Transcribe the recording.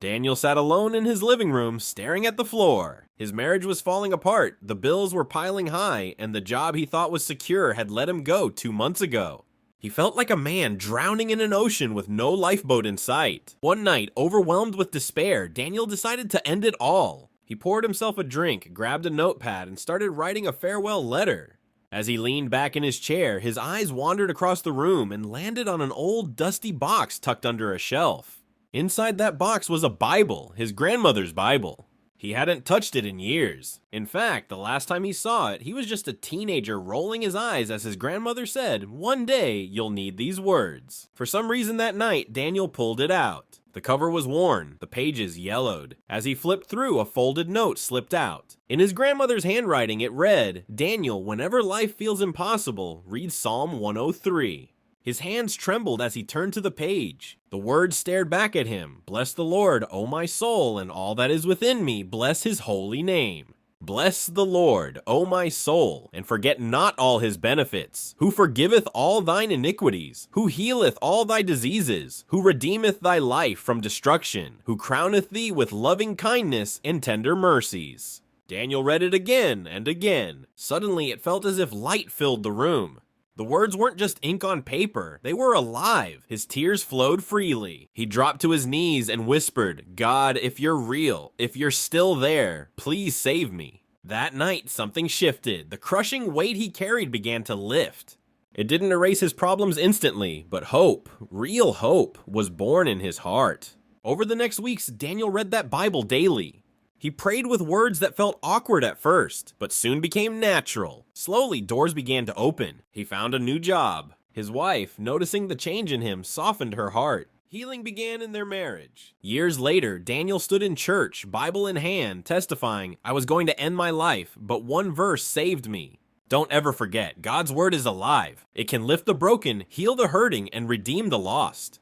Daniel sat alone in his living room, staring at the floor. His marriage was falling apart, the bills were piling high, and the job he thought was secure had let him go 2 months ago. He felt like a man drowning in an ocean with no lifeboat in sight. One night, overwhelmed with despair, Daniel decided to end it all. He poured himself a drink, grabbed a notepad, and started writing a farewell letter. As he leaned back in his chair, his eyes wandered across the room and landed on an old, dusty box tucked under a shelf. Inside that box was a Bible, his grandmother's Bible. He hadn't touched it in years. In fact, the last time he saw it, he was just a teenager rolling his eyes as his grandmother said, "One day, you'll need these words." For some reason that night, Daniel pulled it out. The cover was worn, the pages yellowed. As he flipped through, a folded note slipped out. In his grandmother's handwriting, it read, "Daniel, whenever life feels impossible, read Psalm 103. His hands trembled as he turned to the page. The words stared back at him. "Bless the Lord, O my soul, and all that is within me, bless his holy name. Bless the Lord, O my soul, and forget not all his benefits, who forgiveth all thine iniquities, who healeth all thy diseases, who redeemeth thy life from destruction, who crowneth thee with loving kindness and tender mercies." Daniel read it again and again. Suddenly it felt as if light filled the room. The words weren't just ink on paper, they were alive. His tears flowed freely. He dropped to his knees and whispered, "God, if you're real, if you're still there, please save me." That night, something shifted. The crushing weight he carried began to lift. It didn't erase his problems instantly, but hope, real hope, was born in his heart. Over the next weeks, Daniel read that Bible daily. He prayed with words that felt awkward at first, but soon became natural. Slowly, doors began to open. He found a new job. His wife, noticing the change in him, softened her heart. Healing began in their marriage. Years later, Daniel stood in church, Bible in hand, testifying, "I was going to end my life, but one verse saved me." Don't ever forget, God's word is alive. It can lift the broken, heal the hurting, and redeem the lost.